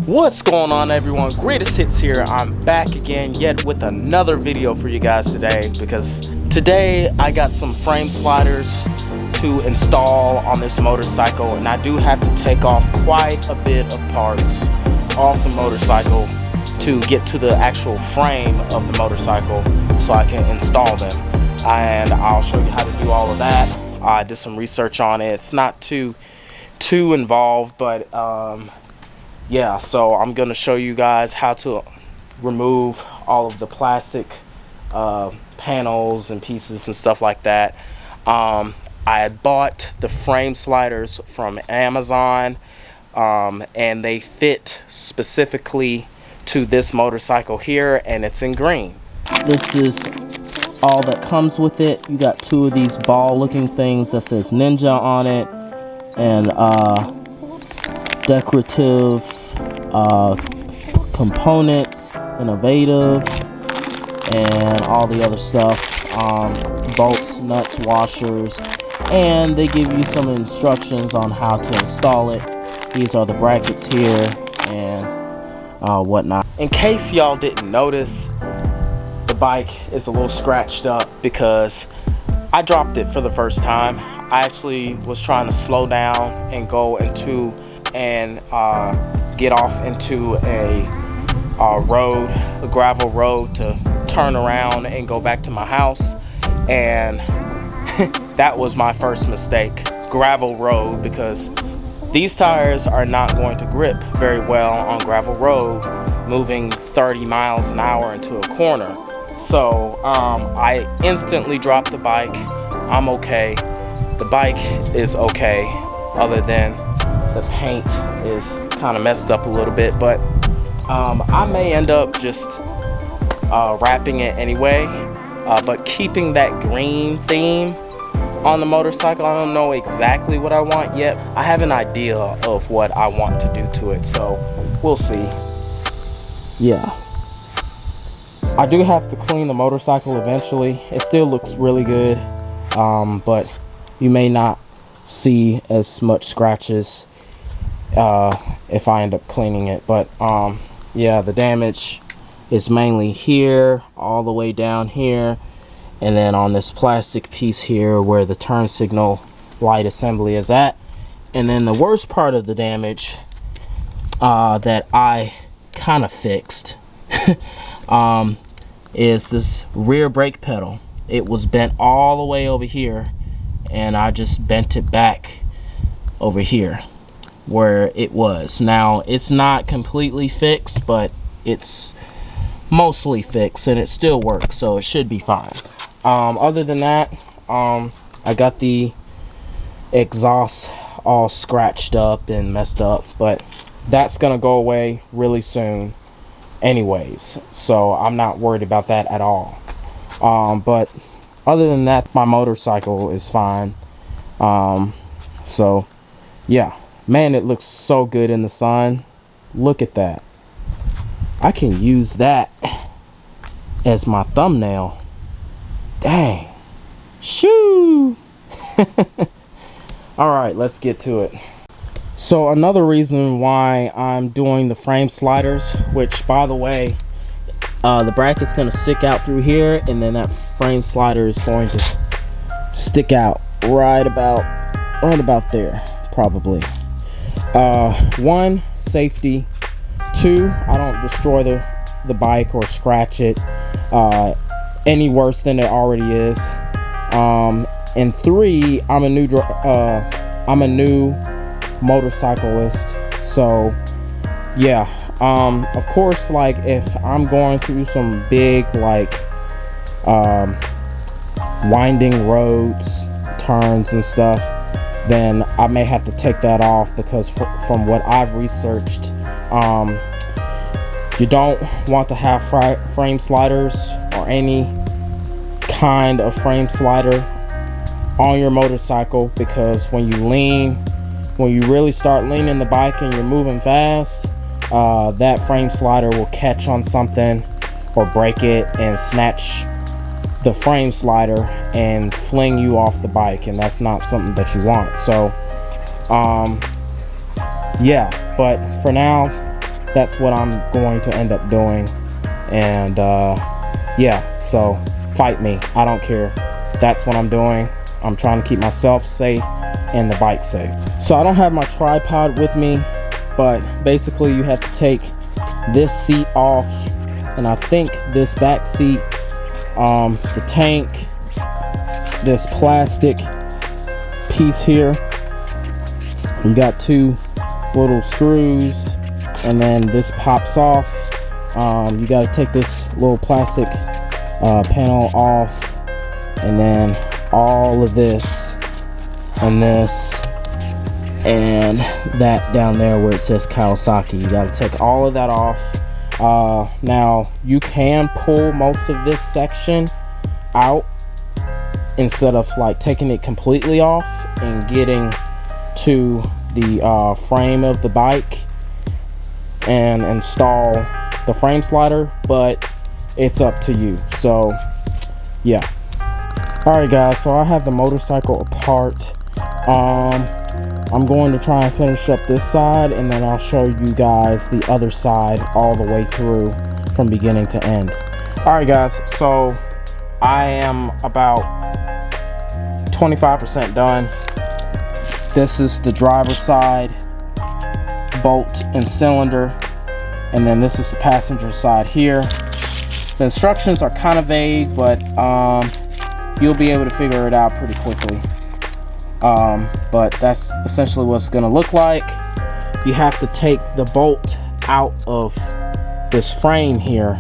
What's going on, everyone? Greatest Hits here. I'm back again yet with another video for you guys today, because today I got some frame sliders to install on this motorcycle, and I do have to take off quite a bit of parts off the motorcycle to get to the actual frame of the motorcycle so I can install them. And I'll show you how to do all of that. I did some research on it. It's not too involved, but yeah, so I'm gonna show you guys how to remove all of the plastic panels and pieces and stuff like that. I had bought the frame sliders from Amazon, and they fit specifically to this motorcycle here, and it's in green. This is all that comes with it. You got two of these ball looking things that says Ninja on it, and decorative components, innovative, and all the other stuff, bolts, nuts, washers, and they give you some instructions on how to install it. These are the brackets here and whatnot. In case y'all didn't notice, the bike is a little scratched up because I dropped it for the first time. I actually was trying to slow down and go into and get off into a road, a gravel road, to turn around and go back to my house, and that was my first mistake. Gravel road, because these tires are not going to grip very well on gravel road moving 30 miles an hour into a corner. So I instantly dropped the bike. I'm okay. The bike is okay, other than the paint is kind of messed up a little bit, but I may end up just wrapping it anyway, but keeping that green theme on the motorcycle. I don't know exactly what I want yet. I have an idea of what I want to do to it, so we'll see. Yeah, I do have to clean the motorcycle eventually. It still looks really good, but you may not see as much scratches if I end up cleaning it. But yeah, the damage is mainly here, all the way down here, and then on this plastic piece here where the turn signal light assembly is at. And then the worst part of the damage that I kind of fixed is this rear brake pedal. It was bent all the way over here, and I just bent it back over here where it was. Now it's not completely fixed, but it's mostly fixed and it still works, so it should be fine. Other than that, I got the exhaust all scratched up and messed up, but that's gonna go away really soon anyways, so I'm not worried about that at all. But other than that, my motorcycle is fine. So yeah, man, it looks so good in the sun. Look at that. I can use that as my thumbnail. Dang. Shoo. All right, let's get to it. So another reason why I'm doing the frame sliders, which by the way, the bracket's gonna stick out through here, and then that frame slider is going to stick out right about there, probably. One, safety. Two, I don't destroy the bike or scratch it any worse than it already is. And three, I'm a new motorcyclist, so yeah. Of course, like if I'm going through some big like winding roads, turns and stuff, then I may have to take that off, because from what I've researched, you don't want to have frame sliders or any kind of frame slider on your motorcycle, because when you really start leaning the bike and you're moving fast, that frame slider will catch on something or break it and snatch the frame slider and fling you off the bike, and that's not something that you want. So yeah, but for now that's what I'm going to end up doing. And yeah, so fight me, I don't care. That's what I'm doing. I'm trying to keep myself safe and the bike safe. So I don't have my tripod with me, but basically you have to take this seat off, and I think this back seat, the tank, this plastic piece here, you got 2 little screws, and then this pops off. You got to take this little plastic panel off, and then all of this and this and that down there where it says Kawasaki. You got to take all of that off. Now you can pull most of this section out instead of like taking it completely off and getting to the frame of the bike and install the frame slider, but it's up to you. So yeah. Alright guys, so I have the motorcycle apart. I'm going to try and finish up this side, and then I'll show you guys the other side all the way through from beginning to end. Alright guys, so I am about 25% done. This is the driver's side, bolt and cylinder, and then this is the passenger side here. The instructions are kind of vague, but you'll be able to figure it out pretty quickly. But that's essentially what it's gonna look like. You have to take the bolt out of this frame here,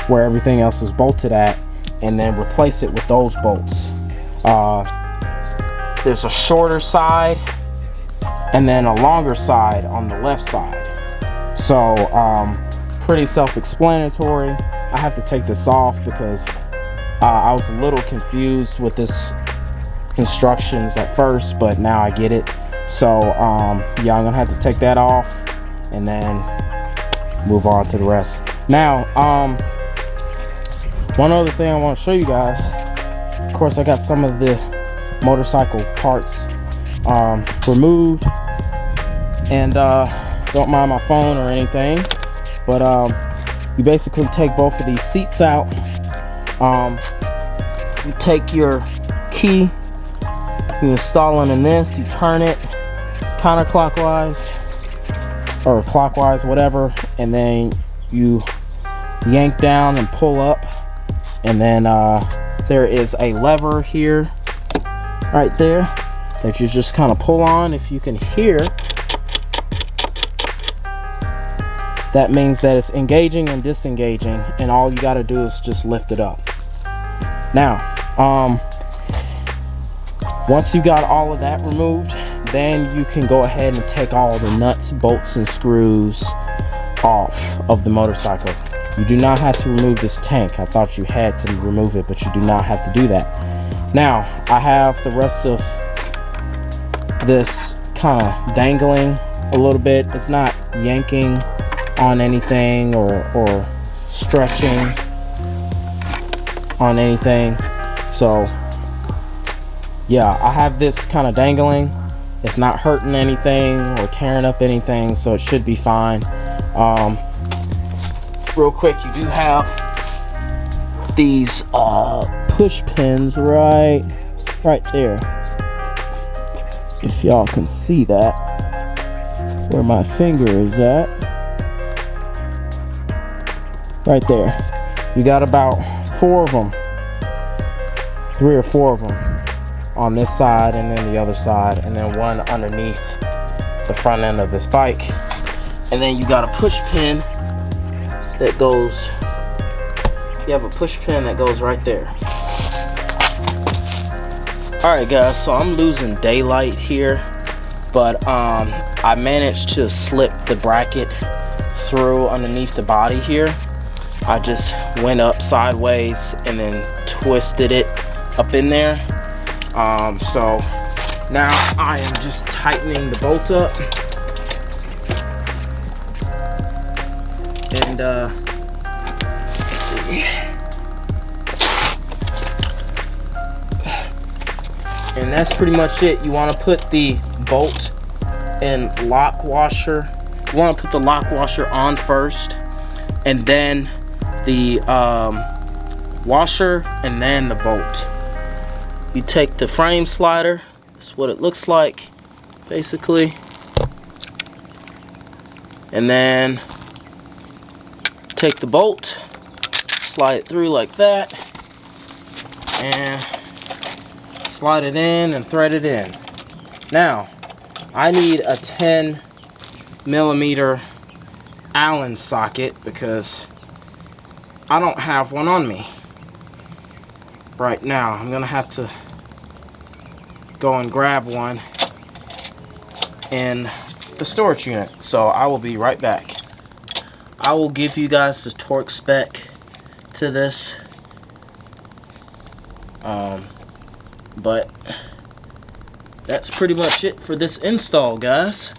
where everything else is bolted at, and then replace it with those bolts. There's a shorter side and then a longer side on the left side. So pretty self-explanatory. I have to take this off because I was a little confused with this instructions at first, but now I get it. So yeah, I'm gonna have to take that off and then move on to the rest. Now one other thing I want to show you guys, of course I got some of the motorcycle parts removed, and don't mind my phone or anything, but you basically take both of these seats out. You take your key, you install it in this, you turn it counterclockwise or clockwise, whatever, and then you yank down and pull up, and then there is a lever here right there that you just kind of pull on. If you can hear, that means that it's engaging and disengaging, and all you got to do is just lift it up. Now once you got all of that removed, then you can go ahead and take all the nuts, bolts, and screws off of the motorcycle. You do not have to remove this tank. I thought you had to remove it, but you do not have to do that. Now I have the rest of this kind of dangling a little bit. It's not yanking on anything or stretching on anything. So yeah, I have this kind of dangling. It's not hurting anything or tearing up anything, so it should be fine. Real quick, you do have these push pins right there. If y'all can see that, where my finger is at, right there. You got about 4 of them, 3 or 4 of them on this side, and then the other side, and then one underneath the front end of this bike. And then you got a push pin that goes, you have a push pin that goes right there. Alright guys, so I'm losing daylight here, but I managed to slip the bracket through underneath the body here. I just went up sideways and then twisted it up in there. So now I am just tightening the bolt up, and let's see, and that's pretty much it. You want to put the bolt and lock washer You want to put the lock washer on first, and then the washer, and then the bolt. You take the frame slider. That's what it looks like, basically. And then take the bolt, slide it through like that, and slide it in and thread it in. Now, I need a 10mm Allen socket because I don't have one on me right now. I'm gonna have to go and grab one in the storage unit, so I will be right back. I will give you guys the torque spec to this, but that's pretty much it for this install, guys.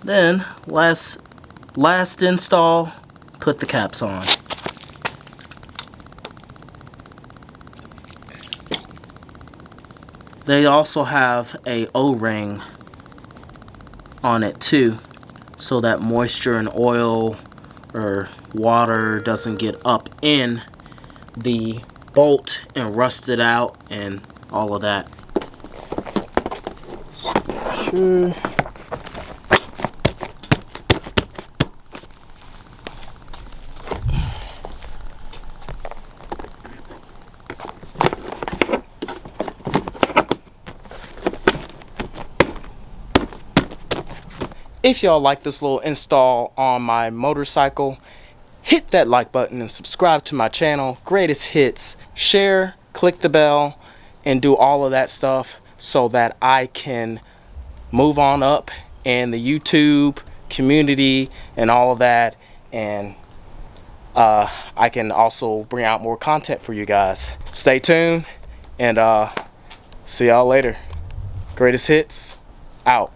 Then last install, put the caps on. They also have a O-ring on it too, so that moisture and oil or water doesn't get up in the bolt and rust it out and all of that. Sure. If y'all like this little install on my motorcycle, hit that like button and subscribe to my channel, Greatest Hits. Share, click the bell, and do all of that stuff so that I can move on up in the YouTube community and all of that, and I can also bring out more content for you guys. Stay tuned, and see y'all later. Greatest Hits, out.